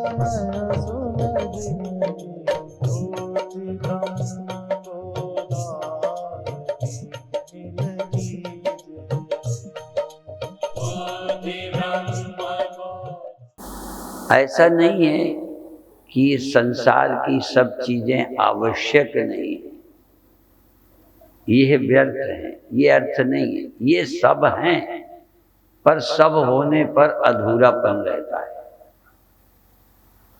ऐसा नहीं है कि ये संसार की सब चीजें आवश्यक नहीं है, ये व्यर्थ है, ये अर्थ नहीं है। ये सब हैं, पर सब होने पर अधूरापन रहता है।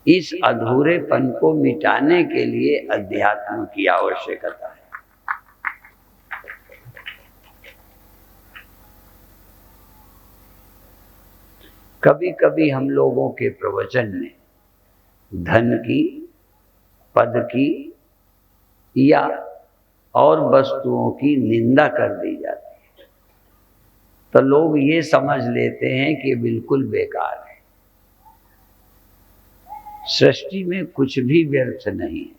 इस अधूरेपन को मिटाने के लिए अध्यात्म की आवश्यकता है। कभी कभी हम लोगों के प्रवचन में धन की, पद की या और वस्तुओं की निंदा कर दी जाती है, तो लोग ये समझ लेते हैं कि बिल्कुल बेकार है। सृष्टि में कुछ भी व्यर्थ नहीं है।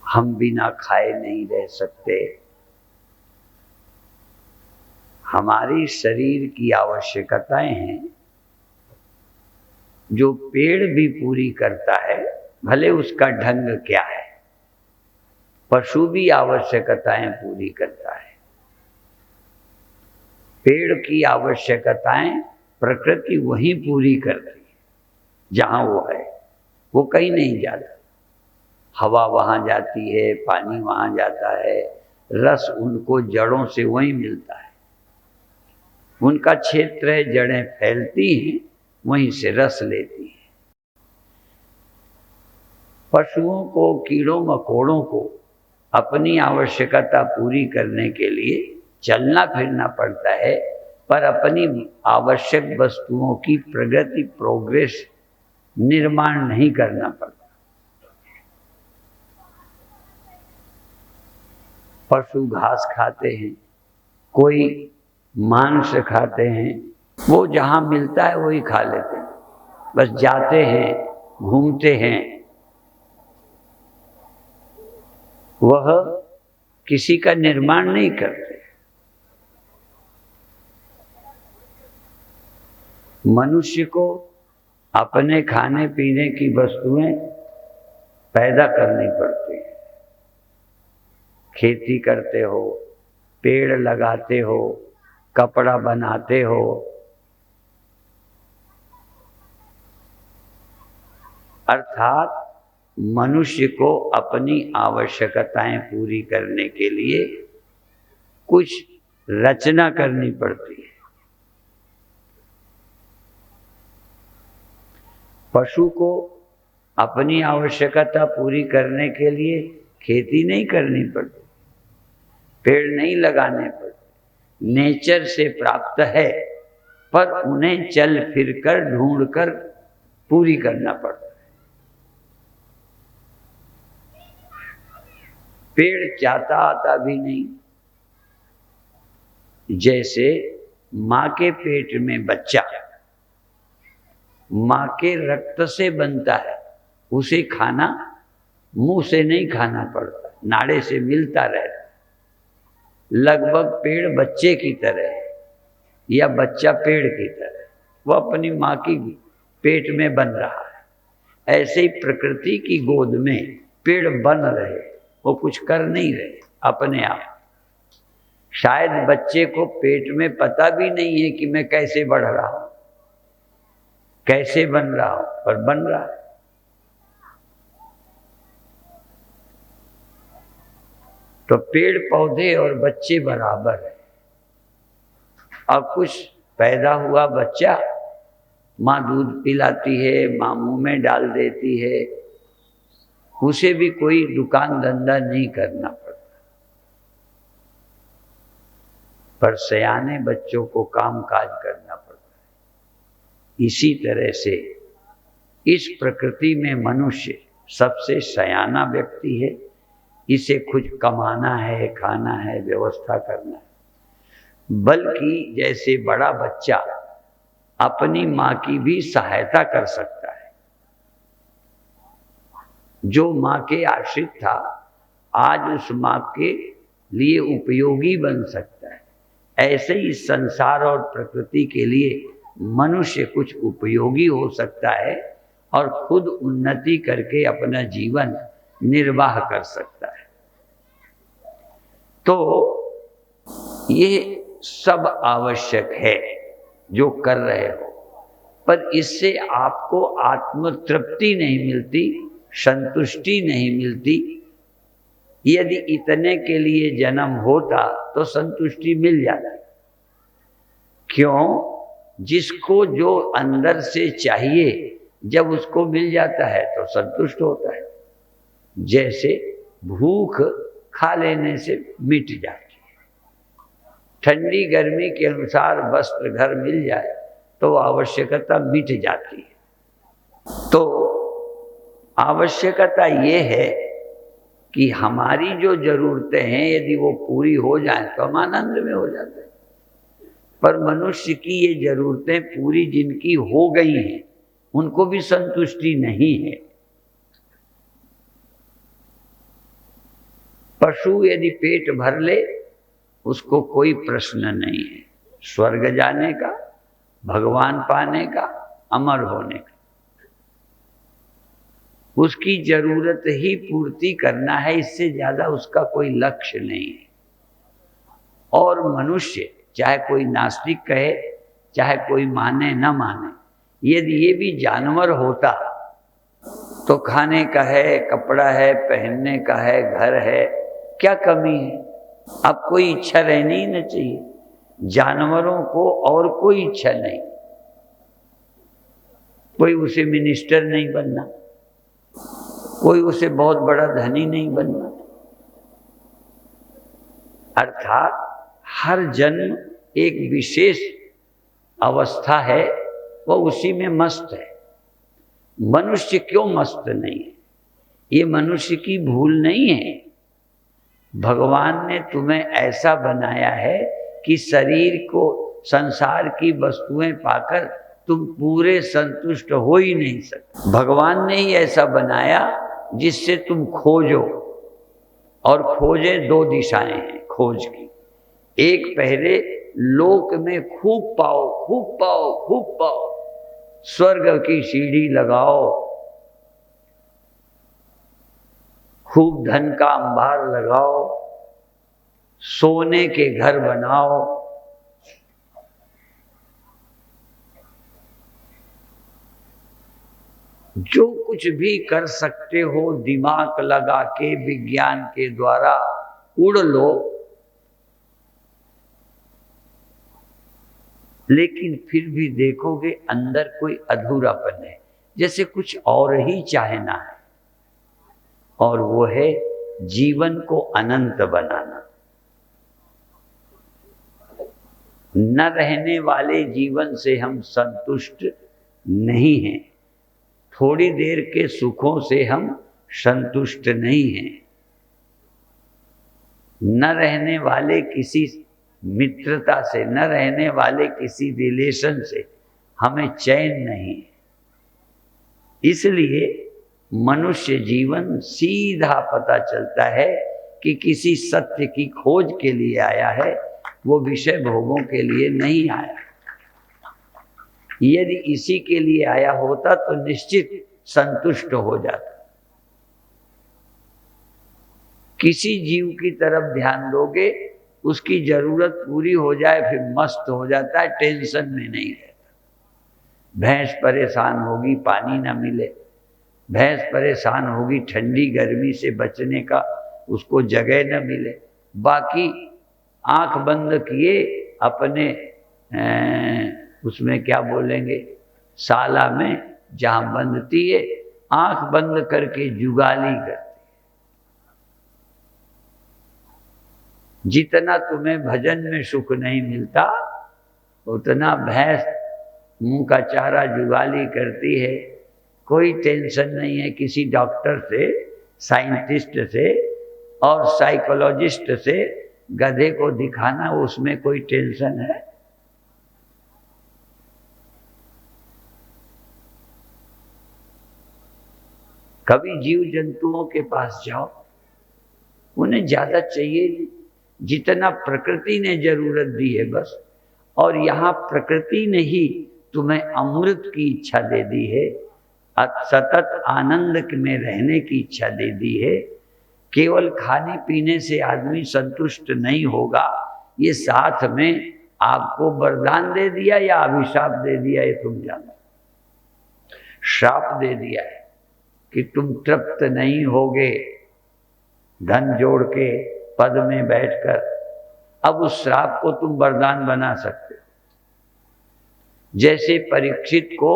हम बिना खाए नहीं रह सकते। हमारी शरीर की आवश्यकताएं हैं जो पेड़ भी पूरी करता है, भले उसका ढंग क्या है। पशु भी आवश्यकताएं पूरी करता है। पेड़ की आवश्यकताएं प्रकृति वहीं पूरी करती है जहां वो है, वो कहीं नहीं जाता। हवा वहां जाती है, पानी वहां जाता है, रस उनको जड़ों से वहीं मिलता है। उनका क्षेत्र है, जड़ें फैलती हैं, वहीं से रस लेती है। पशुओं को, कीड़ों मकोड़ों को अपनी आवश्यकता पूरी करने के लिए चलना फिरना पड़ता है, पर अपनी आवश्यक वस्तुओं की प्रगति, प्रोग्रेस, निर्माण नहीं करना पड़ता। पशु घास खाते हैं, कोई मांस खाते हैं, वो जहां मिलता है वही खा लेते हैं। बस जाते हैं, घूमते हैं, वह किसी का निर्माण नहीं करते। मनुष्य को अपने खाने पीने की वस्तुएं पैदा करनी पड़ती है। खेती करते हो, पेड़ लगाते हो, कपड़ा बनाते हो, अर्थात मनुष्य को अपनी आवश्यकताएं पूरी करने के लिए कुछ रचना करनी पड़ती है। पशु को अपनी आवश्यकता पूरी करने के लिए खेती नहीं करनी पड़ती, पेड़ नहीं लगाने पड़ते, नेचर से प्राप्त है, पर उन्हें चल फिरकर ढूंढकर पूरी करना पड़ता है। पेड़ चाहता आता भी नहीं। जैसे मां के पेट में बच्चा मां के रक्त से बनता है, उसे खाना मुंह से नहीं खाना पड़ता, नाड़े से मिलता रहता। लगभग पेड़ बच्चे की तरह है या बच्चा पेड़ की तरह, वो अपनी मां की पेट में बन रहा है। ऐसे ही प्रकृति की गोद में पेड़ बन रहे, वो कुछ कर नहीं रहे अपने आप। शायद बच्चे को पेट में पता भी नहीं है कि मैं कैसे बढ़ रहा हूं, कैसे बन रहा हूं, पर बन रहा है। तो पेड़ पौधे और बच्चे बराबर है। अब कुछ पैदा हुआ बच्चा, माँ दूध पिलाती है, माँ मुंह में डाल देती है, उसे भी कोई दुकान धंधा नहीं करना पड़ता। पर सयाने बच्चों को काम काज करना पड़ता है। इसी तरह से इस प्रकृति में मनुष्य सबसे सयाना व्यक्ति है। इसे कुछ कमाना है, खाना है, व्यवस्था करना है। बल्कि जैसे बड़ा बच्चा अपनी माँ की भी सहायता कर सकता है। जो माँ के आश्रित था, आज उस माँ के लिए उपयोगी बन सकता है। ऐसे ही संसार और प्रकृति के लिए मनुष्य कुछ उपयोगी हो सकता है और खुद उन्नति करके अपना जीवन निर्वाह कर सकता है। तो ये सब आवश्यक है जो कर रहे हो, पर इससे आपको आत्मतृप्ति नहीं मिलती, संतुष्टि नहीं मिलती। यदि इतने के लिए जन्म होता तो संतुष्टि मिल जाती। क्यों? जिसको जो अंदर से चाहिए जब उसको मिल जाता है तो संतुष्ट होता है। जैसे भूख खा लेने से मिट जाती है, ठंडी गर्मी के अनुसार वस्त्र घर मिल जाए तो आवश्यकता मिट जाती है। तो आवश्यकता ये है कि हमारी जो जरूरतें हैं यदि वो पूरी हो जाए तो हम आनंद में हो जाते हैं। पर मनुष्य की ये जरूरतें पूरी जिनकी हो गई हैं उनको भी संतुष्टि नहीं है। पशु यदि पेट भर ले उसको कोई प्रश्न नहीं है स्वर्ग जाने का, भगवान पाने का, अमर होने का। उसकी जरूरत ही पूर्ति करना है, इससे ज्यादा उसका कोई लक्ष्य नहीं है। और मनुष्य चाहे कोई नास्तिक कहे चाहे कोई माने न माने, यदि ये भी जानवर होता तो खाने का है, कपड़ा है, पहनने का है, घर है, क्या कमी है? अब कोई इच्छा रहनी ही न चाहिए। जानवरों को और कोई इच्छा नहीं, कोई उसे मिनिस्टर नहीं बनना, कोई उसे बहुत बड़ा धनी नहीं बनना। अर्थात हर जन्म एक विशेष अवस्था है, वह उसी में मस्त है। मनुष्य क्यों मस्त नहीं है? ये मनुष्य की भूल नहीं है। भगवान ने तुम्हें ऐसा बनाया है कि शरीर को, संसार की वस्तुएं पाकर तुम पूरे संतुष्ट हो ही नहीं सकते। भगवान ने ही ऐसा बनाया जिससे तुम खोजो, और खोजे दो दिशाएं हैं खोज की। एक पहले लोक में खूब पाओ, खूब पाओ, खूब पाओ, स्वर्ग की सीढ़ी लगाओ, खूब धन का अंबार लगाओ, सोने के घर बनाओ, जो कुछ भी कर सकते हो दिमाग लगा के विज्ञान के द्वारा उड़ लो। लेकिन फिर भी देखोगे अंदर कोई अधूरापन है, जैसे कुछ और ही चाहना है, और वो है जीवन को अनंत बनाना। न रहने वाले जीवन से हम संतुष्ट नहीं हैं, थोड़ी देर के सुखों से हम संतुष्ट नहीं हैं, न रहने वाले किसी मित्रता से, न रहने वाले किसी रिलेशन से हमें चैन नहीं है। इसलिए मनुष्य जीवन सीधा पता चलता है कि किसी सत्य की खोज के लिए आया है, वो विषय भोगों के लिए नहीं आया। यदि इसी के लिए आया होता तो निश्चित संतुष्ट हो जाता। किसी जीव की तरफ ध्यान दोगे, उसकी जरूरत पूरी हो जाए फिर मस्त हो जाता है, टेंशन में नहीं रहता। भैंस परेशान होगी पानी ना मिले, भैंस परेशान होगी ठंडी गर्मी से बचने का उसको जगह न मिले, बाकी आंख बंद किए अपने उसमें क्या बोलेंगे, साला में जहां बंधती है, आंख बंद करके जुगाली करती। जितना तुम्हें भजन में सुख नहीं मिलता उतना भैंस मुंह का चारा जुगाली करती है। कोई टेंशन नहीं है किसी डॉक्टर से, साइंटिस्ट से और साइकोलॉजिस्ट से गधे को दिखाना, उसमें कोई टेंशन है? कभी जीव जंतुओं के पास जाओ, उन्हें ज्यादा चाहिए नहीं, जितना प्रकृति ने जरूरत दी है बस। और यहाँ प्रकृति ने ही तुम्हें अमृत की इच्छा दे दी है, सतत आनंद में रहने की इच्छा दे दी है। केवल खाने पीने से आदमी संतुष्ट नहीं होगा, ये साथ में आपको वरदान दे दिया या अभिशाप दे दिया ये तुम जानो। श्राप दे दिया है कि तुम तृप्त नहीं होगे धन जोड़ के पद में बैठकर। अब उस श्राप को तुम वरदान बना सकते हो। जैसे परीक्षित को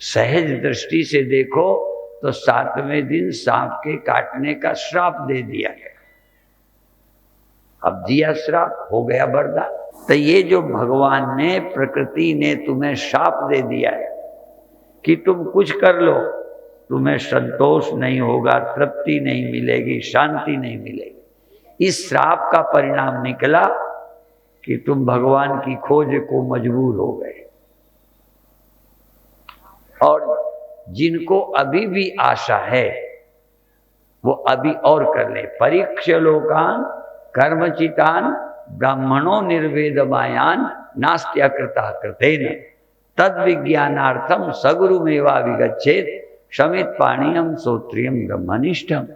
सहज दृष्टि से देखो तो 7वें दिन सांप के काटने का श्राप दे दिया गया। अब दिया श्राप, हो गया वरदान। तो ये जो भगवान ने, प्रकृति ने तुम्हें श्राप दे दिया है कि तुम कुछ कर लो, तुम्हें संतोष नहीं होगा, तृप्ति नहीं मिलेगी, शांति नहीं मिलेगी। इस श्राप का परिणाम निकला कि तुम भगवान की खोज को मजबूर हो गए। और जिनको अभी भी आशा है वो अभी और कर ले। परीक्ष लोकान कर्मचितान ब्राह्मणों निर्वेदमायान नास्त्य कृता कृतेन तद विज्ञानार्थम सगुरुमेवा विगच्छेत शमित पाणियम श्रोत्रियम ब्रह्मनिष्ठम।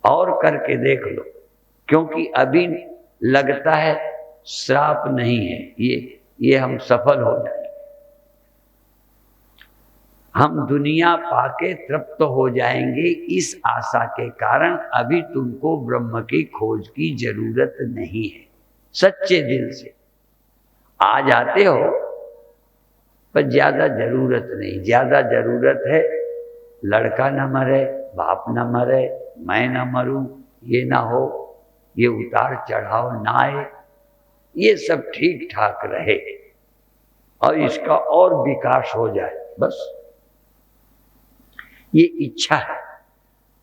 और करके देख लो, क्योंकि अभी लगता है श्राप नहीं है, ये हम सफल हो जाएंगे, हम दुनिया पाके तृप्त हो जाएंगे। इस आशा के कारण अभी तुमको ब्रह्म की खोज की जरूरत नहीं है। सच्चे दिल से आ जाते हो पर ज्यादा जरूरत नहीं। ज्यादा जरूरत है लड़का न मरे, बाप न मरे, मैं न मरूं, ये ना हो, ये उतार चढ़ाव ना आए, ये सब ठीक ठाक रहे और इसका और विकास हो जाए, बस ये इच्छा है।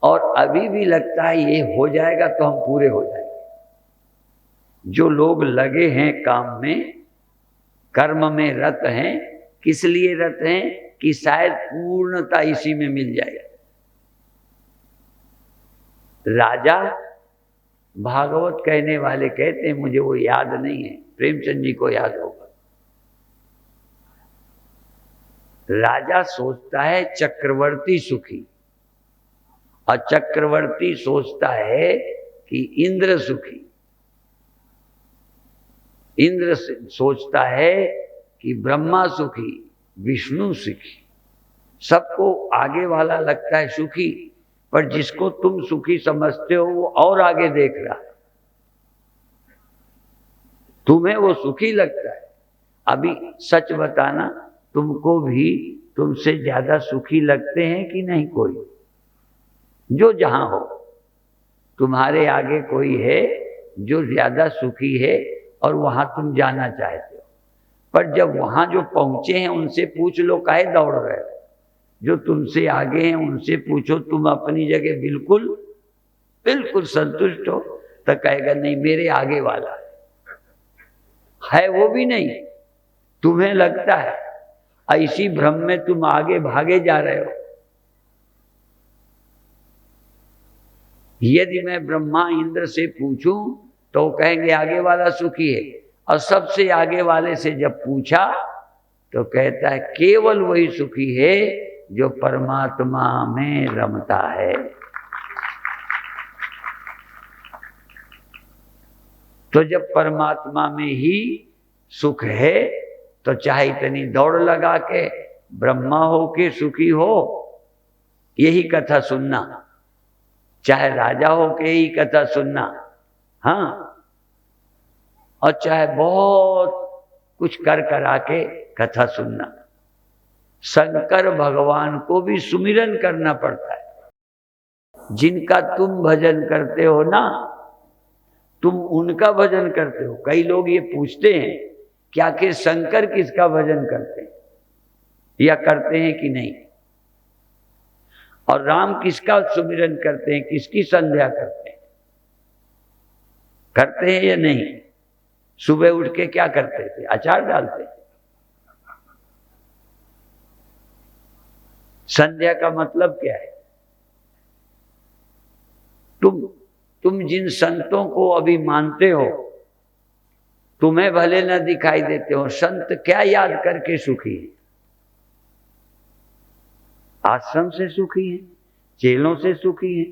और अभी भी लगता है ये हो जाएगा तो हम पूरे हो जाएंगे। जो लोग लगे हैं काम में, कर्म में रत हैं, किस लिए रत हैं कि शायद पूर्णता इसी में मिल जाएगा। राजा भागवत कहने वाले कहते हैं, मुझे वो याद नहीं है, प्रेमचंद जी को याद होगा। राजा सोचता है चक्रवर्ती सुखी, और चक्रवर्ती सोचता है कि इंद्र सुखी, इंद्र सोचता है कि ब्रह्मा सुखी, विष्णु सुखी। सबको आगे वाला लगता है सुखी, पर जिसको तुम सुखी समझते हो वो और आगे देख रहा है, तुम्हें वो सुखी लगता है। अभी सच बताना, तुमको भी तुमसे ज्यादा सुखी लगते हैं कि नहीं? कोई जो जहां हो, तुम्हारे आगे कोई है जो ज्यादा सुखी है और वहां तुम जाना चाहते हो, पर जब वहां जो पहुंचे हैं उनसे पूछ लो काहे दौड़ रहे हो। जो तुमसे आगे हैं उनसे पूछो तुम अपनी जगह बिल्कुल बिल्कुल संतुष्ट हो, तो कहेगा नहीं मेरे आगे वाला है वो भी नहीं। तुम्हें लगता है, ऐसी भ्रम में तुम आगे भागे जा रहे हो। यदि मैं ब्रह्मा इंद्र से पूछूं तो कहेंगे आगे वाला सुखी है, और सबसे आगे वाले से जब पूछा तो कहता है केवल वही सुखी है जो परमात्मा में रमता है। तो जब परमात्मा में ही सुख है तो चाहे इतनी दौड़ लगा के ब्रह्मा हो के सुखी हो, यही कथा सुनना, चाहे राजा हो के यही कथा सुनना, हाँ, और चाहे बहुत कुछ कर करा के कथा सुनना। शंकर भगवान को भी सुमिरन करना पड़ता है। जिनका तुम भजन करते हो ना, तुम उनका भजन करते हो। कई लोग ये पूछते हैं कि आखिर शंकर किसका भजन करते हैं या करते हैं कि नहीं, और राम किसका सुमिरन करते हैं, किसकी संध्या करते हैं, करते हैं या नहीं? सुबह उठ के क्या करते थे? अचार डालते थे। संध्या का मतलब क्या है? तुम तुम जिन संतों को अभी मानते हो, तुम्हें भले न दिखाई देते हो, संत क्या याद करके सुखी है? आश्रम से सुखी है, चेलों से सुखी है।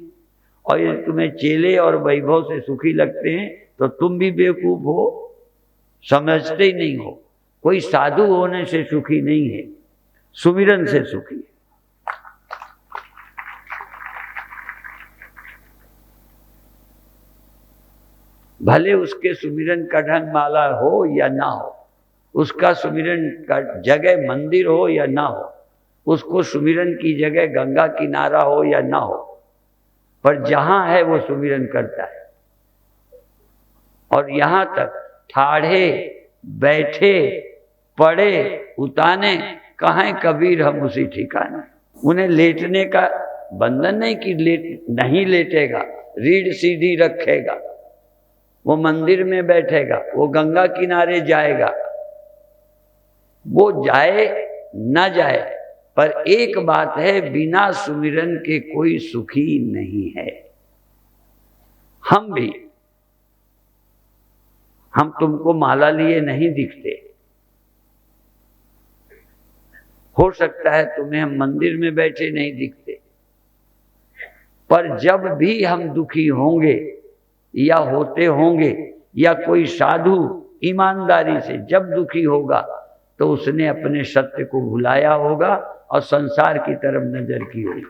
और यदि तुम्हें चेले और वैभव से सुखी लगते हैं तो तुम भी बेवकूफ हो, समझते ही नहीं हो। कोई साधु होने से सुखी नहीं है, सुमिरन से सुखी है। भले उसके सुमिरन का ढंग माला हो या ना हो, उसका सुमिरन का जगह मंदिर हो या ना हो, उसको सुमिरन की जगह गंगा किनारा हो या ना हो, पर जहां है वो सुमिरन करता है। और यहां तक ठाढ़े बैठे पड़े उताने कहाँ कबीर हम उसी ठिकाने। उन्हें लेटने का बंधन नहीं कि नहीं लेटेगा, रीढ़ सीधी रखेगा, वो मंदिर में बैठेगा, वो गंगा किनारे जाएगा, वो जाए ना जाए, पर एक बात है, बिना सुमिरन के कोई सुखी नहीं है। हम तुमको माला लिए नहीं दिखते, हो सकता है तुम्हें हम मंदिर में बैठे नहीं दिखते, पर जब भी हम दुखी होंगे या होते होंगे या कोई साधु ईमानदारी से जब दुखी होगा तो उसने अपने सत्य को भुलाया होगा और संसार की तरफ नजर की होगी,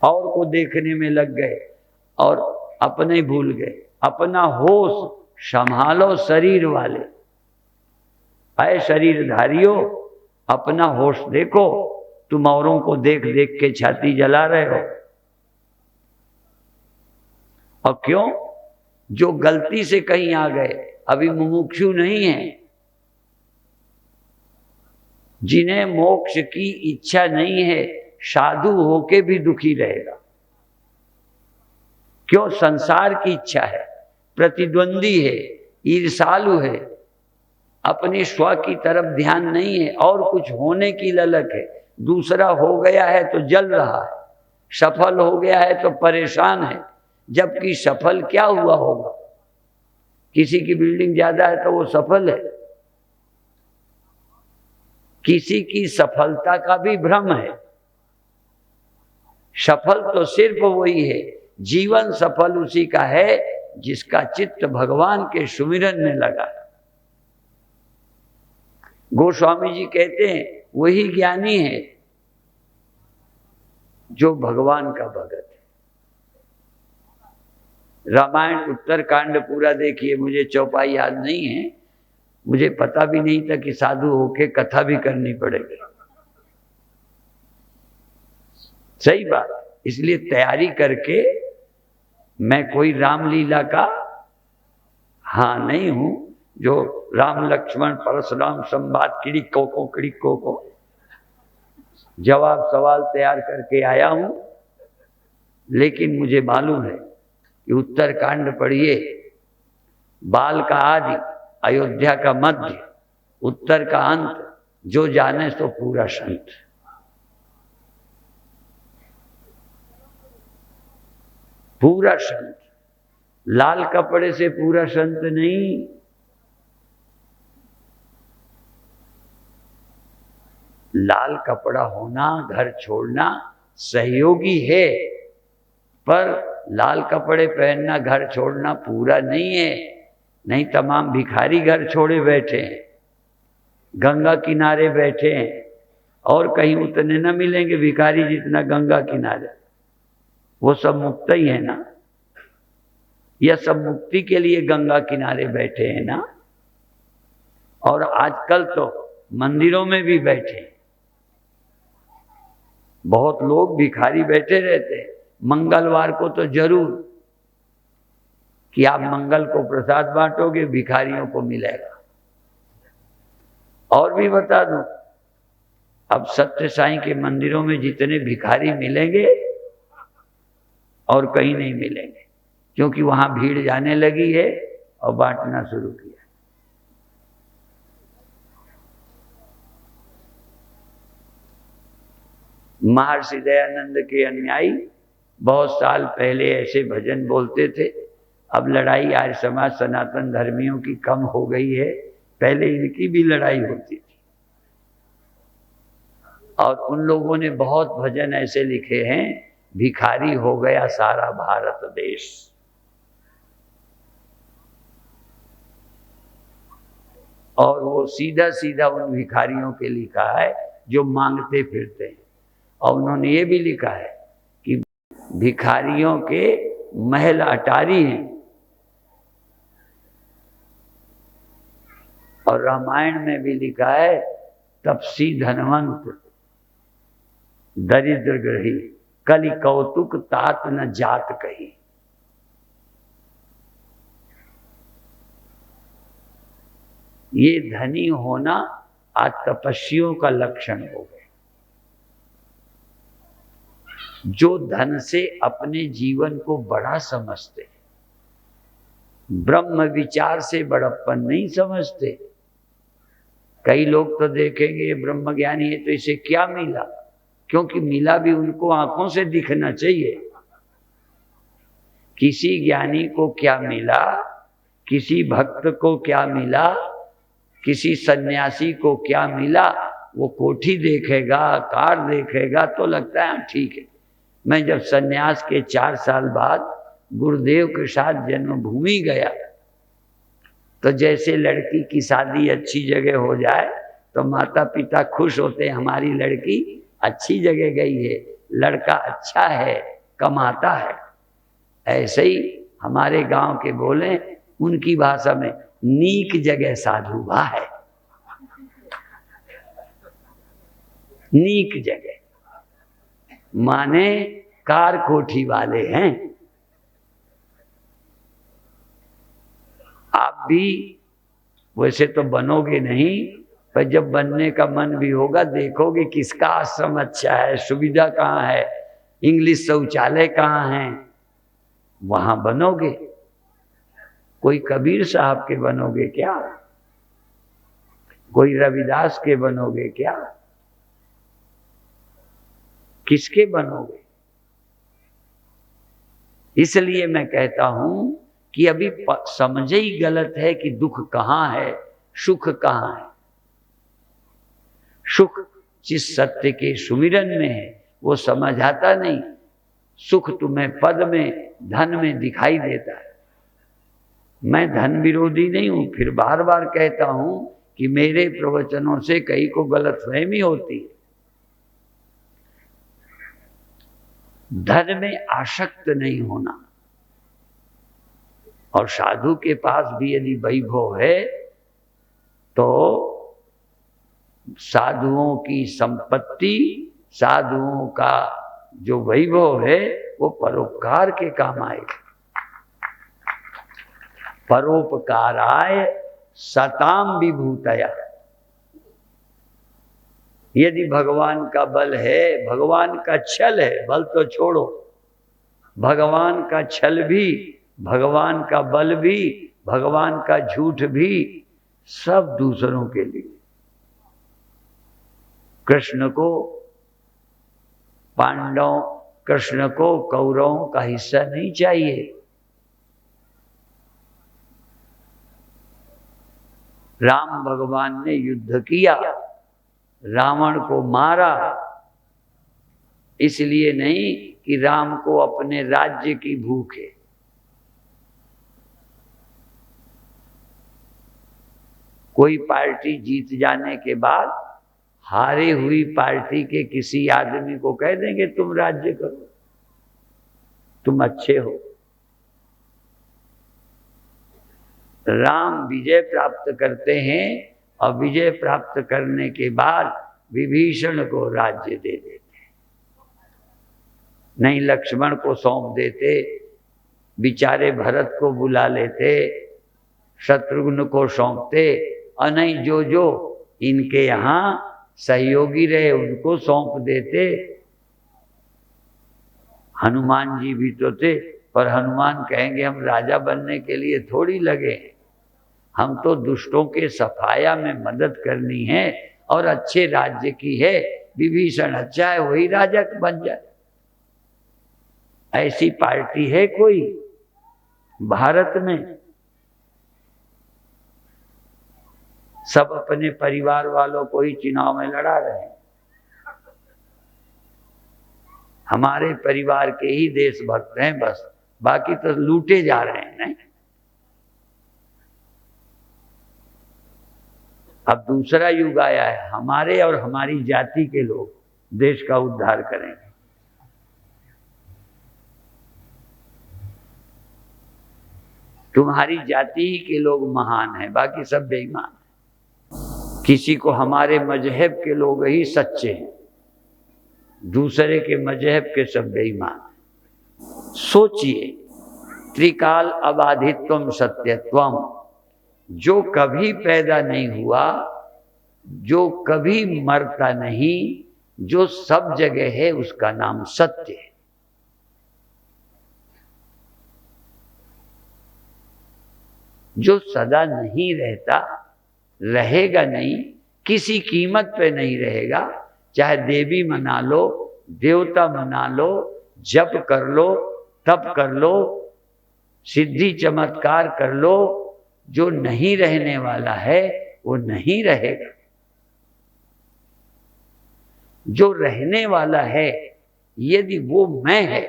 और को देखने में लग गए और अपने भूल गए। अपना होश संभालो शरीर वाले, आए शरीरधारियों, अपना होश देखो। तुम औरों को देख देख के छाती जला रहे हो। और क्यों? जो गलती से कहीं आ गए, अभी मुमुक्षु नहीं है, जिन्हें मोक्ष की इच्छा नहीं है, साधु होके भी दुखी रहेगा। क्यों? संसार की इच्छा है, प्रतिद्वंदी है, ईर्षालु है, अपने स्व की तरफ ध्यान नहीं है, और कुछ होने की ललक है। दूसरा हो गया है तो जल रहा है, सफल हो गया है तो परेशान है, जबकि सफल क्या हुआ होगा? किसी की बिल्डिंग ज्यादा है तो वो सफल है, किसी की सफलता का भी भ्रम है। सफल तो सिर्फ वही है, जीवन सफल उसी का है जिसका चित्त भगवान के सुमिरन में लगा। गोस्वामी जी कहते हैं वही ज्ञानी है जो भगवान का भगत है। रामायण उत्तरकांड पूरा देखिए, मुझे चौपाई याद नहीं है, मुझे पता भी नहीं था कि साधु होके कथा भी करनी पड़ेगी। सही बात, इसलिए तैयारी करके मैं कोई रामलीला का नहीं हूं जो राम लक्ष्मण परशुराम संवाद किड़िको को जवाब सवाल तैयार करके आया हूं। लेकिन मुझे मालूम है कि उत्तरकांड पढ़िए, बाल का आदि, अयोध्या का मध्य, उत्तर का अंत, जो जाने तो पूरा संत। पूरा संत, लाल कपड़े से पूरा संत नहीं। लाल कपड़ा होना, घर छोड़ना सहयोगी है, पर लाल कपड़े पहनना, घर छोड़ना पूरा नहीं है। नहीं, तमाम भिखारी घर छोड़े बैठे हैं, गंगा किनारे बैठे हैं, और कहीं उतने न मिलेंगे भिखारी जितना गंगा किनारे। वो सब मुक्त ही है ना, यह सब मुक्ति के लिए गंगा किनारे बैठे हैं ना। और आजकल तो मंदिरों में भी बैठे, बहुत लोग भिखारी बैठे रहते हैं। मंगलवार को तो जरूर कि आप मंगल को प्रसाद बांटोगे, भिखारियों को मिलेगा। और भी बता दूं, अब सत्य साईं के मंदिरों में जितने भिखारी मिलेंगे और कहीं नहीं मिलेंगे, क्योंकि वहां भीड़ जाने लगी है और बांटना शुरू किया। महर्षि दयानंद के अनुयायी बहुत साल पहले ऐसे भजन बोलते थे। अब लड़ाई आर्य समाज सनातन धर्मियों की कम हो गई है, पहले इनकी भी लड़ाई होती थी। और उन लोगों ने बहुत भजन ऐसे लिखे हैं, भिखारी हो गया सारा भारत देश। और वो सीधा सीधा उन भिखारियों के लिखा है जो मांगते फिरते हैं। और उन्होंने ये भी लिखा है कि भिखारियों के महल अटारी हैं। और रामायण में भी लिखा है तपसी धनवंत दरिद्र ग्रही, कलि कौतुक तात न जात कही। ये धनी होना आज तपस्वियों का लक्षण हो गया, जो धन से अपने जीवन को बड़ा समझते, ब्रह्म विचार से बड़प्पन नहीं समझते। कई लोग तो देखेंगे ये ब्रह्म ज्ञानी है तो इसे क्या मिला, क्योंकि मिला भी उनको आंखों से दिखना चाहिए। किसी ज्ञानी को क्या मिला, किसी भक्त को क्या मिला, किसी सन्यासी को क्या मिला, वो कोठी देखेगा, कार देखेगा तो लगता है ठीक है। मैं जब सन्यास के 4 साल बाद गुरुदेव के साथ जन्मभूमि गया तो जैसे लड़की की शादी अच्छी जगह हो जाए तो माता पिता खुश होते, हमारी लड़की अच्छी जगह गई है, लड़का अच्छा है, कमाता है। ऐसे ही हमारे गांव के बोले उनकी भाषा में, नीक जगह साधु बा है। नीक जगह माने कार कोठी वाले हैं। आप भी वैसे तो बनोगे नहीं, पर जब बनने का मन भी होगा देखोगे किसका आश्रम अच्छा है, सुविधा कहाँ है, इंग्लिश शौचालय कहाँ है, वहां बनोगे। कोई कबीर साहब के बनोगे क्या, कोई रविदास के बनोगे क्या, किसके बनोगे? इसलिए मैं कहता हूं कि अभी समझे ही गलत है कि दुख कहाँ है, सुख कहाँ है। सुख जिस सत्य के सुमिरन में है वो समझ आता नहीं। सुख तुम्हें पद में, धन में दिखाई देता है। मैं धन विरोधी नहीं हूं, फिर बार बार कहता हूं कि मेरे प्रवचनों से कई को गलतफहमी होती है। धन में आसक्त नहीं होना। और साधु के पास भी यदि वैभव है तो साधुओं की संपत्ति, साधुओं का जो वैभव है वो परोपकार के काम आएगा। परोपकाराय सताम विभूतया। यदि भगवान का बल है, भगवान का छल है, बल तो छोड़ो, भगवान का छल भी, भगवान का बल भी, भगवान का झूठ भी, सब दूसरों के लिए। कृष्ण को पांडवों, कृष्ण को कौरवों का हिस्सा नहीं चाहिए। राम भगवान ने युद्ध किया, रावण को मारा, इसलिए नहीं कि राम को अपने राज्य की भूख है। कोई पार्टी जीत जाने के बाद हारी हुई पार्टी के किसी आदमी को कह देंगे तुम राज्य करो, तुम अच्छे हो। राम विजय प्राप्त करते हैं और विजय प्राप्त करने के बाद विभीषण को राज्य दे देते, नहीं लक्ष्मण को सौंप देते, बेचारे भरत को बुला लेते, शत्रुघ्न को सौंपते, और नहीं जो जो इनके यहाँ सहयोगी रहे उनको सौंप देते। हनुमान जी भी तो थे, पर हनुमान कहेंगे हम राजा बनने के लिए थोड़ी लगे हैं, हम तो दुष्टों के सफाया में मदद करनी है और अच्छे राज्य की है। विभीषण अच्छा है, वही राजा बन जाए। ऐसी पार्टी है कोई भारत में? सब अपने परिवार वालों को ही चुनाव में लड़ा रहे हैं। हमारे परिवार के ही देशभक्त हैं बस, बाकी तो लूटे जा रहे हैं। नहीं, अब दूसरा युग आया है, हमारे और हमारी जाति के लोग देश का उद्धार करेंगे। तुम्हारी जाति ही के लोग महान हैं, बाकी सब बेईमान हैं। किसी को हमारे मजहब के लोग ही सच्चे हैं, दूसरे के मजहब के सब बेईमान हैं। सोचिए, त्रिकाल अबाधित्वम सत्यत्वम, जो कभी पैदा नहीं हुआ, जो कभी मरता नहीं, जो सब जगह है, उसका नाम सत्य है। जो सदा नहीं रहता, रहेगा नहीं, किसी कीमत पे नहीं रहेगा, चाहे देवी मना लो, देवता मना लो, जप कर लो, तप कर लो, सिद्धि चमत्कार कर लो, जो नहीं रहने वाला है वो नहीं रहेगा। जो रहने वाला है, यदि वो मैं है,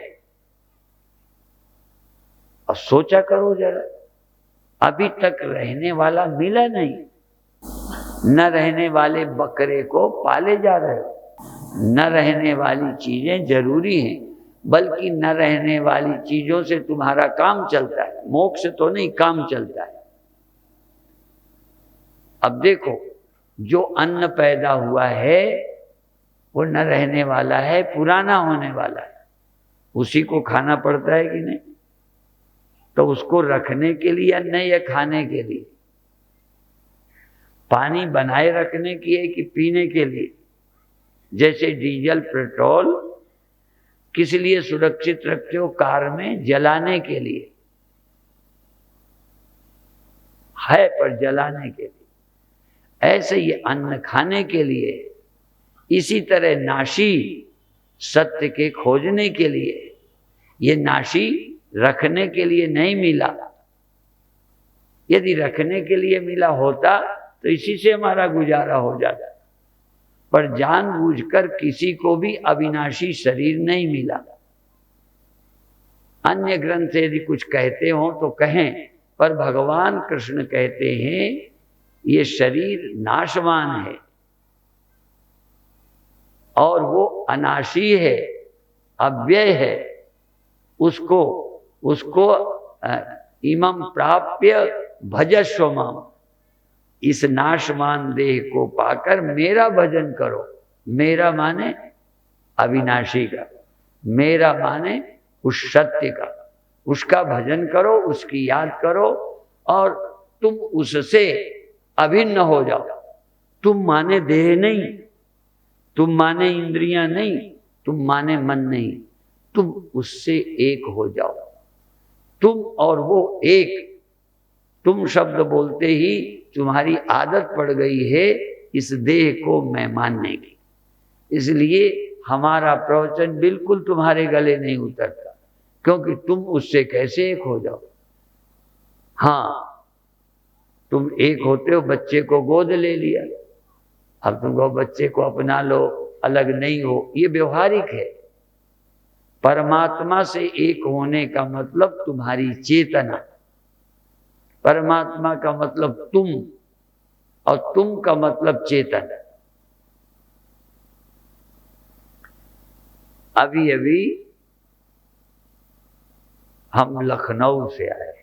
और सोचा करो जरा, अभी तक रहने वाला मिला नहीं। न रहने वाले बकरे को पाले जा रहे हो। न रहने वाली चीजें जरूरी हैं, बल्कि न रहने वाली चीजों से तुम्हारा काम चलता है, मोक्ष तो नहीं, काम चलता है। अब देखो, जो अन्न पैदा हुआ है वो न रहने वाला है, पुराना होने वाला है, उसी को खाना पड़ता है कि नहीं? तो उसको रखने के लिए अन्न या खाने के लिए? पानी बनाए रखने की है कि पीने के लिए? जैसे डीजल पेट्रोल किस लिए सुरक्षित रखते हो? कार में जलाने के लिए है, पर जलाने के लिए। ऐसे ये अन्न खाने के लिए। इसी तरह नाशी सत्य के खोजने के लिए। ये नाशी रखने के लिए नहीं मिला। यदि रखने के लिए मिला होता तो इसी से हमारा गुजारा हो जाता, पर जानबूझकर किसी को भी अविनाशी शरीर नहीं मिला। अन्य ग्रंथ यदि कुछ कहते हो तो कहें, पर भगवान कृष्ण कहते हैं ये शरीर नाशवान है और वो अनाशी है, अव्यय है। उसको इमं प्राप्य भजस्व माम, इस नाशवान देह को पाकर मेरा भजन करो। मेरा माने अविनाशी का, मेरा माने उस सत्य का। उसका भजन करो, उसकी याद करो और तुम उससे अभिन्न हो जाओ। तुम माने देह नहीं, तुम माने इंद्रियां नहीं, तुम माने मन नहीं, तुम उससे एक हो जाओ। तुम और वो एक। तुम शब्द बोलते ही तुम्हारी आदत पड़ गई है इस देह को मैं मानने की, इसलिए हमारा प्रवचन बिल्कुल तुम्हारे गले नहीं उतरता, क्योंकि तुम उससे कैसे एक हो जाओ। हाँ, तुम एक होते हो, बच्चे को गोद ले लिया, अब तुम कहो बच्चे को अपना लो, अलग नहीं हो, ये व्यवहारिक है। परमात्मा से एक होने का मतलब तुम्हारी चेतना, परमात्मा का मतलब तुम, और तुम का मतलब चेतन। अभी अभी हम लखनऊ से आए।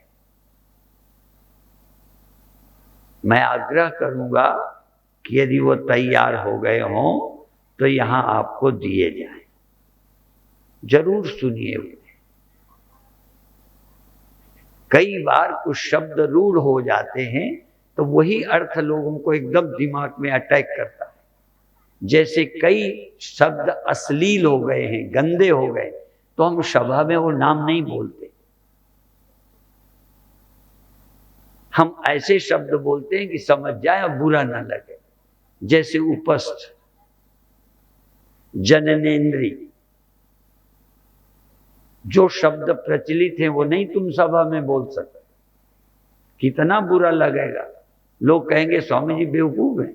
मैं आग्रह करूंगा कि यदि वो तैयार हो गए हों तो यहां आपको दिए जाएं, जरूर सुनिए उन्हें। कई बार कुछ शब्द रूढ़ हो जाते हैं तो वही अर्थ लोगों को एकदम दिमाग में अटैक करता है। जैसे कई शब्द अश्लील हो गए हैं, गंदे हो गए, तो हम सभा में वो नाम नहीं बोलते। हम ऐसे शब्द बोलते हैं कि समझ जाए और बुरा ना लगे, जैसे उपस्थ, जननेन्द्री, जो शब्द प्रचलित हैं वो नहीं तुम सभा में बोल सकते। कितना बुरा लगेगा, लोग कहेंगे स्वामी जी बेवकूफ हैं,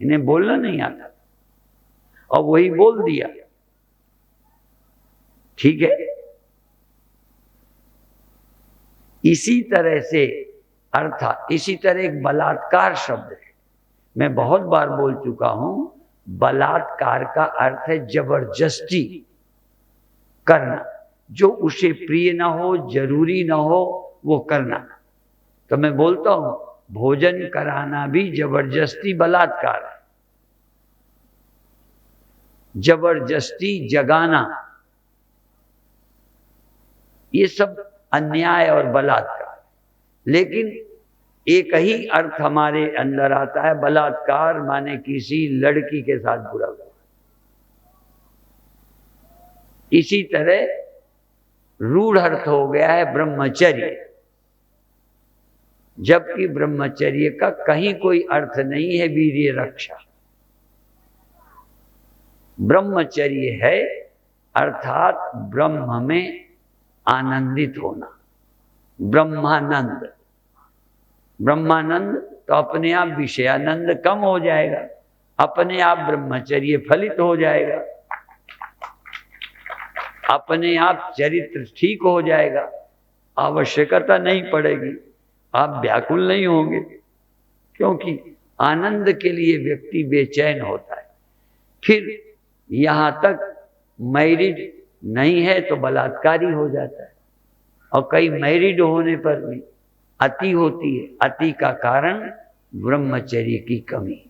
इन्हें बोलना नहीं आता, और वही बोल दिया। ठीक है, इसी तरह से अर्थात इसी तरह एक बलात्कार शब्द है, मैं बहुत बार बोल चुका हूं, बलात्कार का अर्थ है जबरदस्ती करना, जो उसे प्रिय ना हो, जरूरी ना हो, वो करना। तो मैं बोलता हूं भोजन कराना भी जबरदस्ती बलात्कार है, जबरदस्ती जगाना, ये सब अन्याय और बलात्कार। लेकिन एक ही अर्थ हमारे अंदर आता है, बलात्कार माने किसी लड़की के साथ बुरा हुआ। इसी तरह रूढ़ अर्थ हो गया है ब्रह्मचर्य, जबकि ब्रह्मचर्य का कहीं कोई अर्थ नहीं है वीर्य रक्षा। ब्रह्मचर्य है अर्थात ब्रह्म में आनंदित होना, ब्रह्मानंद। ब्रह्मानंद तो अपने आप विषयानंद कम हो जाएगा, अपने आप ब्रह्मचर्य फलित हो जाएगा, अपने आप चरित्र ठीक हो जाएगा, आवश्यकता नहीं पड़ेगी, आप व्याकुल नहीं होंगे, क्योंकि आनंद के लिए व्यक्ति बेचैन होता है। फिर यहां तक मैरिड नहीं है तो बलात्कारी हो जाता है, और कई मैरिड होने पर भी अति होती है। अति का कारण ब्रह्मचर्य की कमी,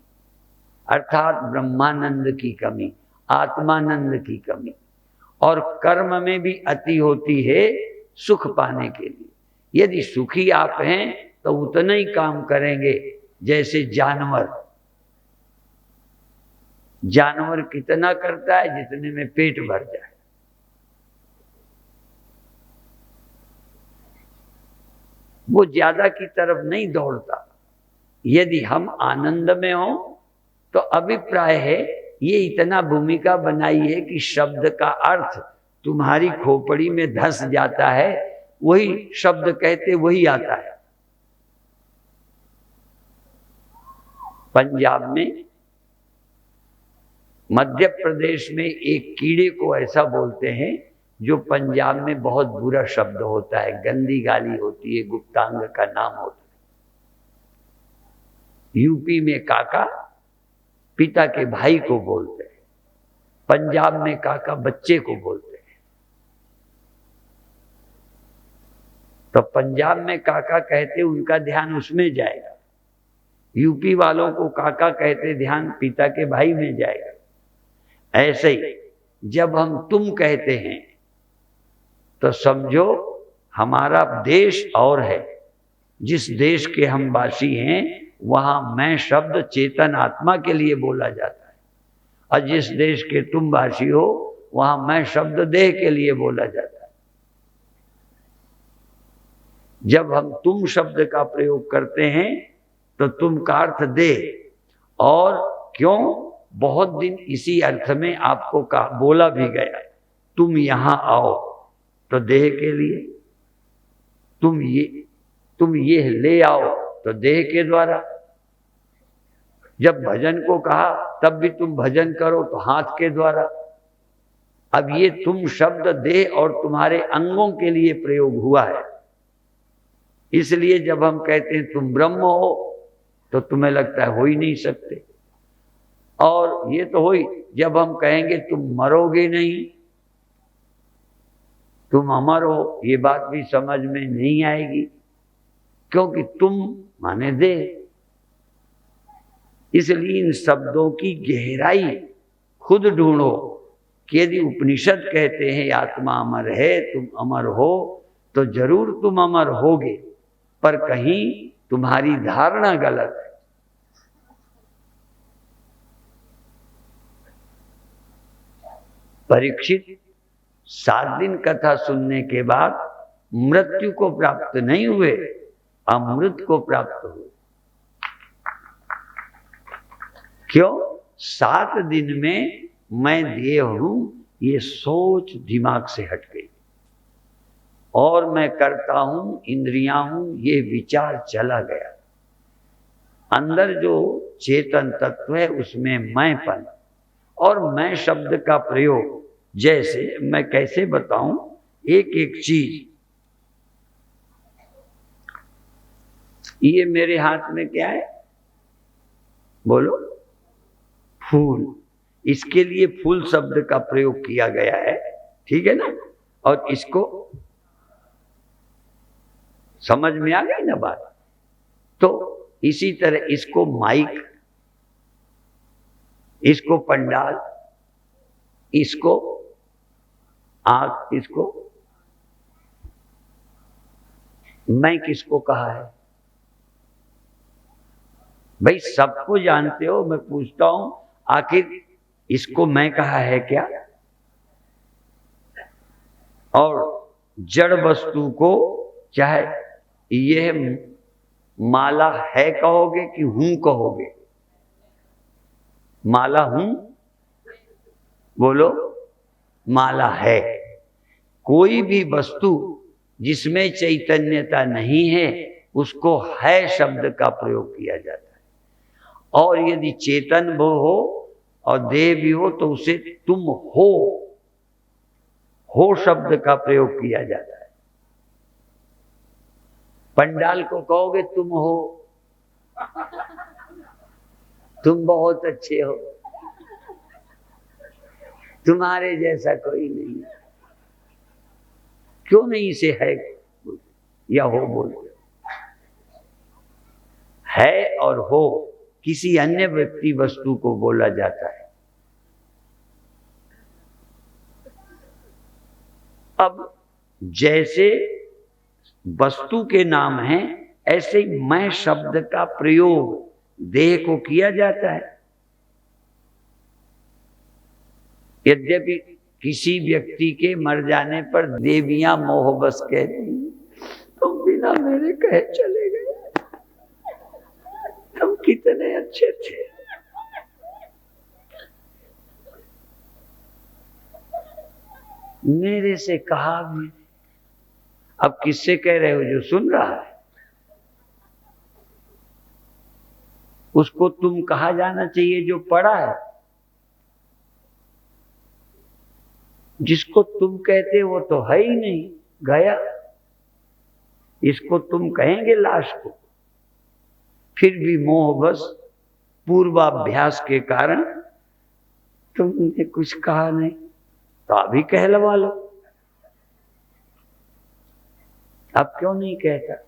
अर्थात ब्रह्मानंद की कमी, आत्मानंद की कमी। और कर्म में भी अति होती है सुख पाने के लिए। यदि सुखी आप हैं तो उतना ही काम करेंगे जैसे जानवर। जानवर कितना करता है जितने में पेट भर जाए। वो ज्यादा की तरफ नहीं दौड़ता। यदि हम आनंद में हो तो अभिप्राय है ये इतना भूमिका बनाई है कि शब्द का अर्थ तुम्हारी खोपड़ी में धंस जाता है, वही शब्द कहते वही आता है। पंजाब में, मध्य प्रदेश में एक कीड़े को ऐसा बोलते हैं जो पंजाब में बहुत बुरा शब्द होता है, गंदी गाली होती है, गुप्तांग का नाम होता है। यूपी में काका पिता के भाई को बोलते हैं, पंजाब में काका बच्चे को बोलते हैं। तो पंजाब में काका कहते उनका ध्यान उसमें जाएगा, यूपी वालों को काका कहते ध्यान पिता के भाई में जाएगा। ऐसे ही जब हम तुम कहते हैं तो समझो हमारा देश और है, जिस देश के हम वासी हैं वहां मैं शब्द चेतन आत्मा के लिए बोला जाता है, और जिस देश के तुम वासी हो वहां मैं शब्द देह के लिए बोला जाता है। जब हम तुम शब्द का प्रयोग करते हैं तो तुम का अर्थ देह, और क्यों बहुत दिन इसी अर्थ में आपको बोला भी गया, तुम यहां आओ तो देह के लिए, तुम ये ले आओ तो देह के द्वारा। जब भजन को कहा तब भी तुम भजन करो तो हाथ के द्वारा। अब ये तुम शब्द देह और तुम्हारे अंगों के लिए प्रयोग हुआ है, इसलिए जब हम कहते हैं तुम ब्रह्म हो तो तुम्हें लगता है हो ही नहीं सकते। और ये तो होई जब हम कहेंगे तुम मरोगे नहीं, तुम अमर हो, ये बात भी समझ में नहीं आएगी, क्योंकि तुम माने दे। इसलिए इन शब्दों की गहराई खुद ढूंढो कि यदि उपनिषद कहते हैं आत्मा अमर है, तुम अमर हो, तो जरूर तुम अमर होगे, पर कहीं तुम्हारी धारणा गलत है। परीक्षित 7 दिन कथा सुनने के बाद मृत्यु को प्राप्त नहीं हुए, अमृत को प्राप्त हुए। क्यों? 7 दिन में मैं देह हूं, ये सोच दिमाग से हट गई। और मैं करता हूं, इंद्रियां हूं, ये विचार चला गया। अंदर जो चेतन तत्व है उसमें मैंपन और मैं शब्द का प्रयोग, जैसे मैं कैसे बताऊं, एक एक चीज, ये मेरे हाथ में क्या है, बोलो, फूल। इसके लिए फूल शब्द का प्रयोग किया गया है, ठीक है ना। और इसको समझ में आ गई ना बात। तो इसी तरह इसको माइक, इसको पंडाल, इसको आंख, इसको मैं किसको कहा है भाई? सबको जानते हो, मैं पूछता हूं आखिर इसको मैं कहा है क्या? और जड़ वस्तु को चाहे यह माला है कहोगे कि हूं कहोगे? माला हूं, बोलो, माला है। कोई भी वस्तु जिसमें चैतन्यता नहीं है उसको है शब्द का प्रयोग किया जाता है। और यदि चेतन वो हो और देह भी हो तो उसे तुम हो शब्द का प्रयोग किया जाता है। पंडाल को कहोगे तुम हो, तुम बहुत अच्छे हो, तुम्हारे जैसा कोई नहीं। क्यों नहीं इसे है या हो बोलते? है और हो किसी अन्य व्यक्ति वस्तु को बोला जाता है। अब जैसे वस्तु के नाम हैं, ऐसे ही मैं शब्द का प्रयोग देह को किया जाता है। यद्यपि किसी व्यक्ति के मर जाने पर देवियां मोहबस कहती, तुम बिना मेरे कहे चले गए, तुम कितने अच्छे थे। मेरे से कहा भी। अब किससे कह रहे हो? जो सुन रहा है उसको तुम कहा जाना चाहिए, जो पढ़ा है। जिसको तुम कहते वो तो है ही नहीं, गया। इसको तुम कहेंगे लाश को। फिर भी मोहबस पूर्वाभ्यास के कारण तुमने कुछ कहा नहीं, तो अभी कहलवा लो। अब क्यों नहीं कहता?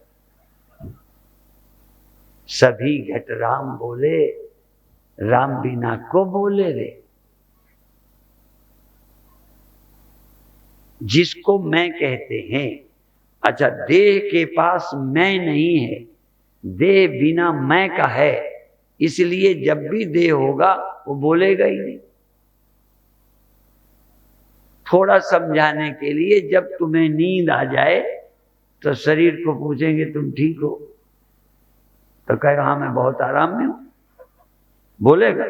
सभी घट राम बोले, राम बिना को बोले रे। जिसको मैं कहते हैं, अच्छा, देह के पास मैं नहीं है, देह बिना मैं का है, इसलिए जब भी देह होगा वो बोलेगा ही नहीं। थोड़ा समझाने के लिए, जब तुम्हें नींद आ जाए तो शरीर को पूछेंगे तुम ठीक हो, तो कहेगा हाँ मैं बहुत आराम में हूं, बोलेगा।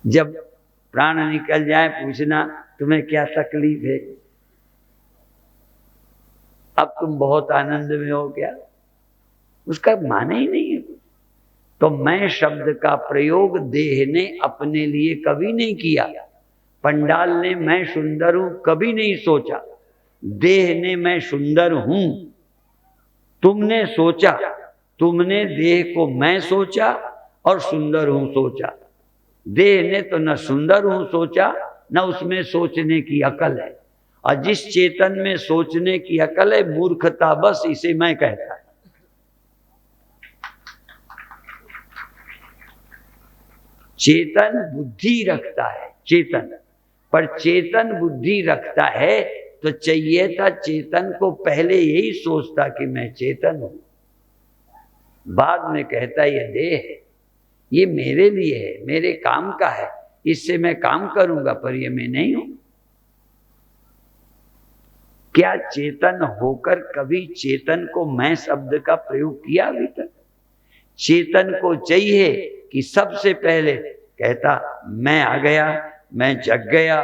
जब प्राण निकल जाए पूछना तुम्हें क्या तकलीफ है, अब तुम बहुत आनंद में हो क्या? उसका माने ही नहीं है। तो मैं शब्द का प्रयोग देह ने अपने लिए कभी नहीं किया। पंडाल ने मैं सुंदर हूं कभी नहीं सोचा। देह ने मैं सुंदर हूं तुमने सोचा। तुमने देह को मैं सोचा और सुंदर हूं सोचा। देह ने तो न सुंदर हूं सोचा, न उसमें सोचने की अकल है। और जिस चेतन में सोचने की अकल है, मूर्खता बस, इसे मैं कहता है। चेतन बुद्धि रखता है, चेतन पर चेतन बुद्धि रखता है तो चाहिए था चेतन को पहले यही सोचता कि मैं चेतन हूं। बाद में कहता ये देह है, ये मेरे लिए है, मेरे काम का है, इससे मैं काम करूंगा, पर ये मैं नहीं हूं। क्या चेतन होकर कभी चेतन को मैं शब्द का प्रयोग किया अभी तक? चेतन को चाहिए कि सबसे पहले कहता मैं आ गया, मैं जग गया,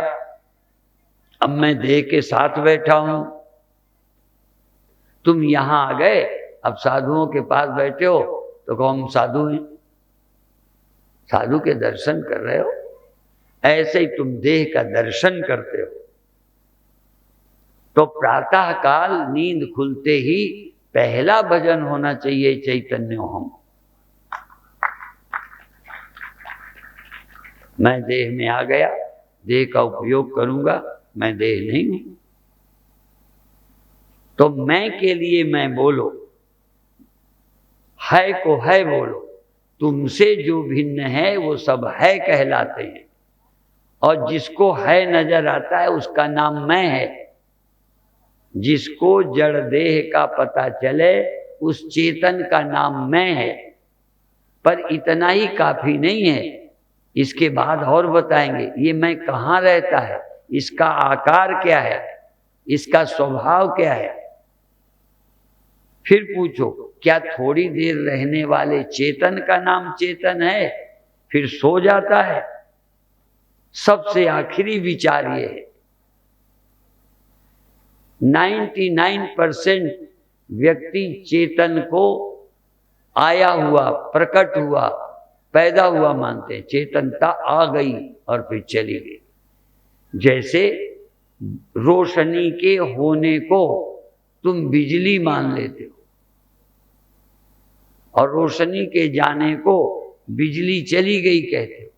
अब मैं देह के साथ बैठा हूं। तुम यहां आ गए, अब साधुओं के पास बैठे हो तो कहो हम साधु हैं, साधु के दर्शन कर रहे हो। ऐसे ही तुम देह का दर्शन करते हो। तो प्रातः काल नींद खुलते ही पहला भजन होना चाहिए चैतन्य हम। मैं देह में आ गया, देह का उपयोग करूंगा, मैं देह नहीं हूं। तो मैं के लिए मैं बोलो, है को है बोलो। तुमसे जो भिन्न है वो सब है कहलाते हैं, और जिसको है नजर आता है उसका नाम मैं है। जिसको जड़ देह का पता चले उस चेतन का नाम मैं है। पर इतना ही काफी नहीं है, इसके बाद और बताएंगे ये मैं कहाँ रहता है, इसका आकार क्या है, इसका स्वभाव क्या है। फिर पूछो क्या थोड़ी देर रहने वाले चेतन का नाम चेतन है, फिर सो जाता है। सबसे आखिरी विचार ये है, 99% व्यक्ति चेतन को आया हुआ, प्रकट हुआ, पैदा हुआ मानते हैं। चेतनता आ गई और फिर चली गई। जैसे रोशनी के होने को तुम बिजली मान लेते हो, और रोशनी के जाने को बिजली चली गई कहते हो।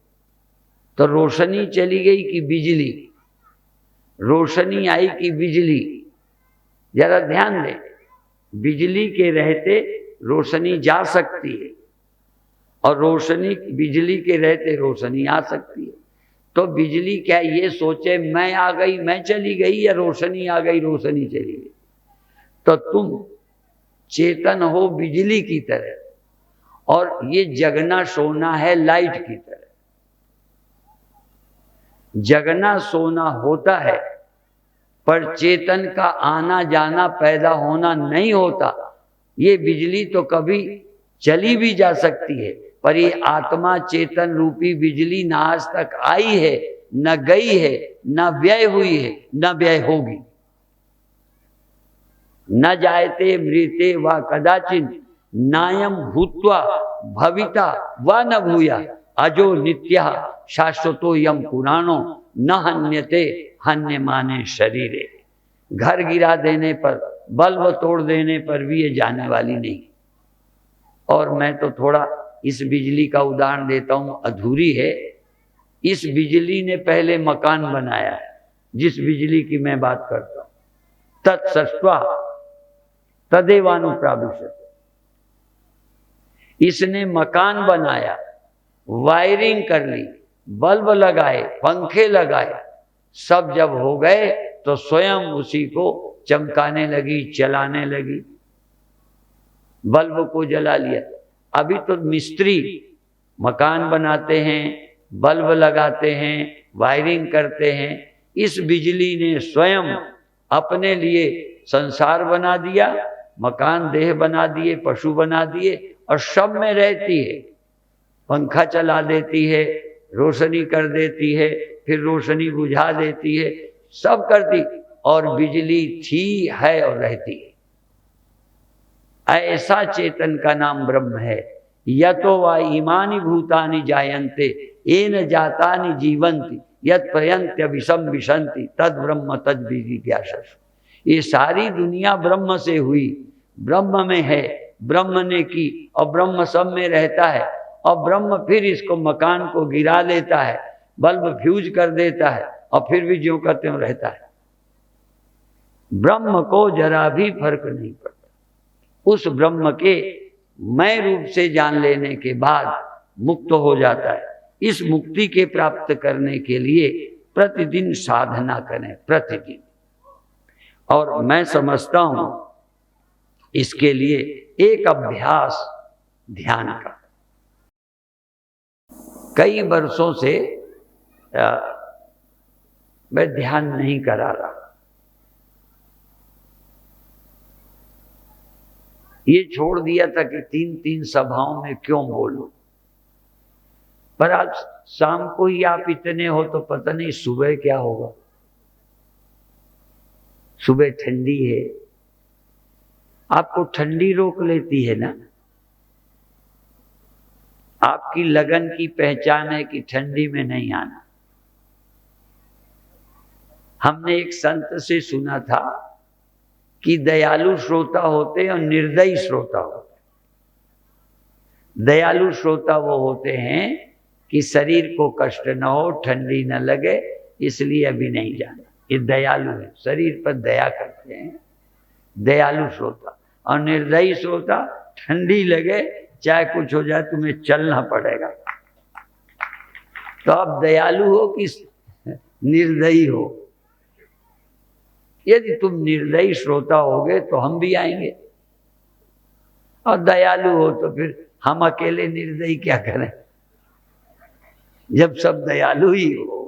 तो रोशनी चली गई कि बिजली, रोशनी आई कि बिजली? जरा ध्यान दें, बिजली के रहते रोशनी जा सकती है, और रोशनी बिजली के रहते रोशनी आ सकती है। तो बिजली क्या ये सोचे मैं आ गई मैं चली गई, या रोशनी आ गई रोशनी चली गई? तो तुम चेतन हो बिजली की तरह, और ये जगना सोना है लाइट की तरह। जगना सोना होता है, पर चेतन का आना जाना पैदा होना नहीं होता। ये बिजली तो कभी चली भी जा सकती है, पर ये आत्मा चेतन रूपी बिजली न आज तक आई है, न गई है, न व्यय हुई है, न व्यय होगी। न जायते मृते व कदाचिन नायम भूत्वा भविता व न भूया अजो नित्यः शाश्वतो यम पुराणो न हन्यते हन्यमाने शरीरे। घर गिरा देने पर, बल्ब तोड़ देने पर भी ये जाने वाली नहीं। और मैं तो थोड़ा इस बिजली का उदाहरण देता हूँ, अधूरी है। इस बिजली ने पहले मकान बनाया है, जिस बिजली की मैं बात करता हूँ। तत्सृष्ट्वा तदेवानुप्राविशत्, इसने मकान बनाया, वायरिंग कर ली, बल्ब लगाए, पंखे लगाए, सब जब हो गए तो स्वयं उसी को चमकाने लगी, चलाने लगी। बल्ब को जला लिया। अभी तो मिस्त्री मकान बनाते हैं, बल्ब लगाते हैं, वायरिंग करते हैं। इस बिजली ने स्वयं अपने लिए संसार बना दिया, मकान देह बना दिए, पशु बना दिए, और सब में रहती है। पंखा चला देती है, रोशनी कर देती है, फिर रोशनी बुझा देती है, सब करती, और बिजली थी, है और रहती है। ऐसा चेतन का नाम ब्रह्म है। यतो वा इमानि भूतानि जायन्ते येन जातानि जीवन्ति यत् पर्यन्त्य विषम विशन्ति तद ब्रह्म तद जिज्ञासु। ये सारी दुनिया ब्रह्म से हुई, ब्रह्म में है, ब्रह्म ने की, और ब्रह्म सब में रहता है। और ब्रह्म फिर इसको मकान को गिरा लेता है, बल्ब फ्यूज कर देता है, और फिर भी ज्यों का त्यों रहता है। ब्रह्म को जरा भी फर्क नहीं पड़ता। उस ब्रह्म के मैं रूप से जान लेने के बाद मुक्त हो जाता है। इस मुक्ति के प्राप्त करने के लिए प्रतिदिन साधना करें, प्रतिदिन। और मैं समझता हूं इसके लिए एक अभ्यास ध्यान का। कई वर्षों से मैं ध्यान नहीं करा रहा। ये छोड़ दिया था कि 3-3 सभाओं में क्यों बोलूं, पर आज शाम को ही आप इतने हो तो पता नहीं सुबह क्या होगा। सुबह ठंडी है, आपको ठंडी रोक लेती है ना। आपकी लगन की पहचान है कि ठंडी में नहीं आना। हमने एक संत से सुना था कि दयालु श्रोता होते हैं और निर्दयी श्रोता होते हैं। दयालु श्रोता वो होते हैं कि शरीर को कष्ट न हो, ठंडी न लगे, इसलिए अभी नहीं जाना। ये दयालु है, शरीर पर दया करते हैं, दयालु श्रोता। और निर्दयी श्रोता, ठंडी लगे चाहे कुछ हो जाए तुम्हें चलना पड़ेगा। तो आप दयालु हो कि निर्दयी हो? यदि तुम निर्दयी श्रोता होगे तो हम भी आएंगे, और दयालु हो तो फिर हम अकेले निर्दयी क्या करें? जब सब दयालु ही हो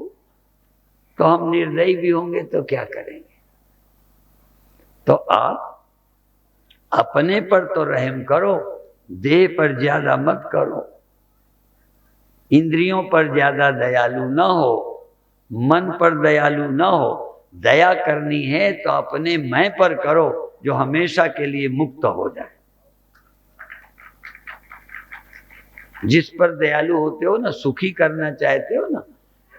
तो हम निर्दयी भी होंगे तो क्या करेंगे? तो आप अपने पर तो रहम करो, देह पर ज्यादा मत करो। इंद्रियों पर ज्यादा दयालु ना हो, मन पर दयालु ना हो। दया करनी है तो अपने मैं पर करो, जो हमेशा के लिए मुक्त हो जाए। जिस पर दयालु होते हो ना, सुखी करना चाहते हो ना,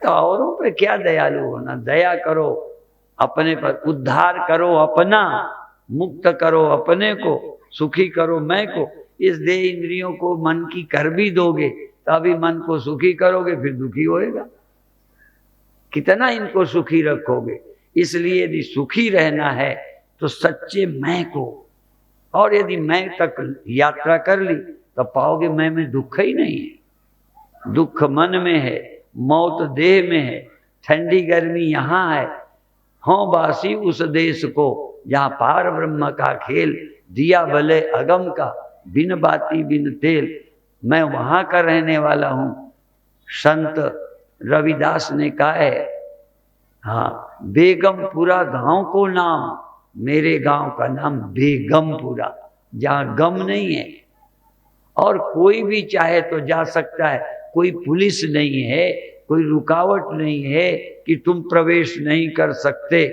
तो औरों पे क्या दयालु होना। दया करो अपने पर, उद्धार करो अपना, मुक्त करो अपने को, सुखी करो मैं को। इस देह इंद्रियों को मन की कर भी दोगे तभी मन को सुखी करोगे, फिर दुखी होएगा। कितना इनको सुखी रखोगे? इसलिए यदि सुखी रहना है तो सच्चे मैं को, और यदि मैं तक यात्रा कर ली तो पाओगे मैं में दुख ही नहीं है। दुख मन में है, मौत देह में है, ठंडी गर्मी यहाँ है। हों बासी उस देश को जहाँ पार ब्रह्म का खेल, दिया भले अगम का बिन बाती बिन तेल। मैं वहाँ का रहने वाला हूँ। संत रविदास ने कहा है, हाँ, बेगमपुरा गांव को नाम, मेरे गांव का नाम बेगमपुरा, जहाँ गम नहीं है और कोई भी चाहे तो जा सकता है। कोई पुलिस नहीं है, कोई रुकावट नहीं है कि तुम प्रवेश नहीं कर सकते।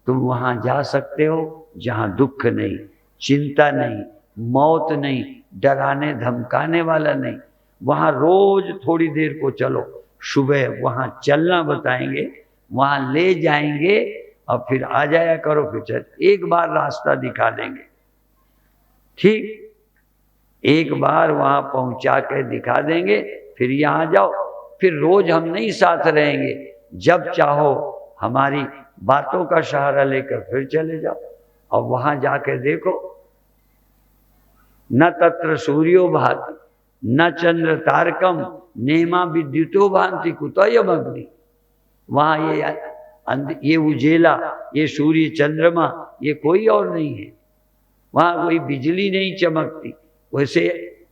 तुम वहां जा सकते हो जहां दुख नहीं, चिंता नहीं, मौत नहीं, डराने धमकाने वाला नहीं। वहां रोज थोड़ी देर को चलो, सुबह वहां चलना बताएंगे, वहां ले जाएंगे और फिर आ जाया करो। फिर चल, एक बार रास्ता दिखा देंगे, ठीक, एक बार वहां पहुंचा के दिखा देंगे, फिर यहाँ जाओ। फिर रोज हम नहीं साथ रहेंगे, जब चाहो हमारी बातों का सहारा लेकर फिर चले जाओ। और वहां जाके देखो, न तत्र सूर्यो भाति न चंद्र तारकम नेमा विद्युतो भांति कुतोयम अग्नि। वहां ये उजेला, ये सूर्य चंद्रमा, ये कोई और नहीं है। वहां कोई बिजली नहीं चमकती। वैसे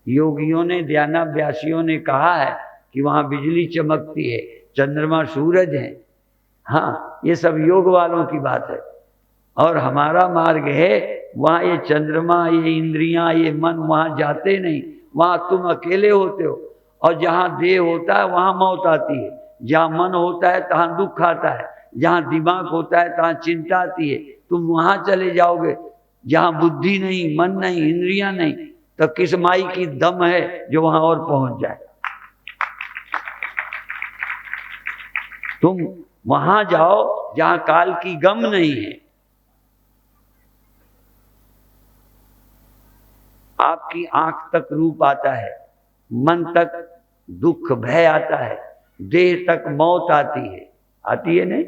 योगियों ने, ध्यानाभ्यासियों ने कहा है कि वहां बिजली चमकती है, चंद्रमा सूरज है। हाँ, ये सब योग वालों की बात है। और हमारा मार्ग है, वहां ये चंद्रमा, ये इंद्रियां, ये मन वहां जाते नहीं। वहां तुम अकेले होते हो, और जहां देह होता है वहां मौत आती है, जहां मन होता है तहां दुख आता है, जहां दिमाग होता है तहां चिंता आती है। तुम वहां चले जाओगे जहां बुद्धि नहीं, मन नहीं, इंद्रियां नहीं, तो किस माई की दम है जो वहां और पहुंच जाए। तुम वहां जाओ जहां काल की गम नहीं है। आपकी आंख तक रूप आता है, मन तक दुख भय आता है, देह तक मौत आती है नहीं?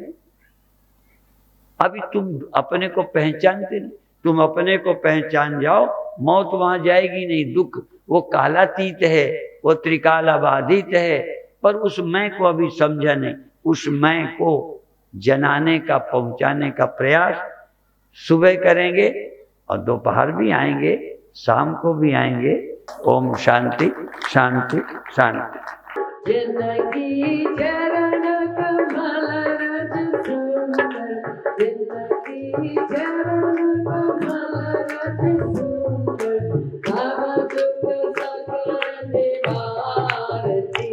अभी तुम अपने को पहचानते नहीं। तुम अपने को पहचान जाओ, मौत वहां जाएगी नहीं। दुख वो कालातीत है, वो त्रिकालाबाधित है, पर उस मैं को अभी समझा नहीं। उस मैं को जनाने का, पहुंचाने का प्रयास सुबह करेंगे, और दोपहर भी आएंगे, शाम को भी आएंगे। ओम शांति शांति शांति। जिंदगी चरण कमल रज सुंदर, जिंदगी चरण कमल रज सुंदर, भव दुख सकल निवारती।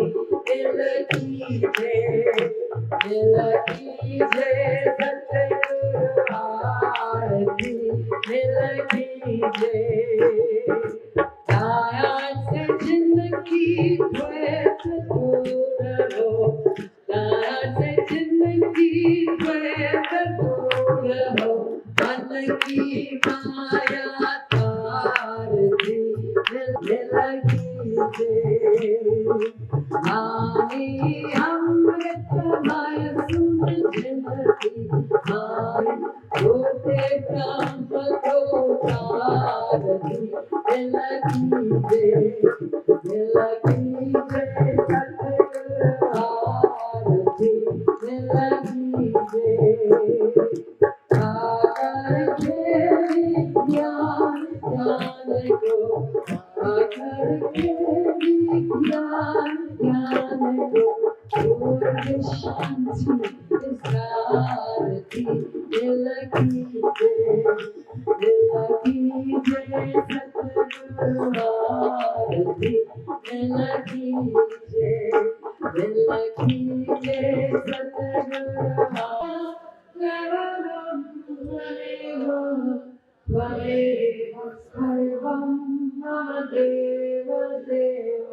की माया तार दी लगी आनी अमृतमय सुन जिंदगी आई होते काम को तार दी लगी सतगुरु आरती लगी सागर के ज्ञान ज्ञान को सागर के ज्ञान ज्ञान को पूर्ण शांति सारथी लगी सतगुरु आरती लगी सर्वं मम देव देव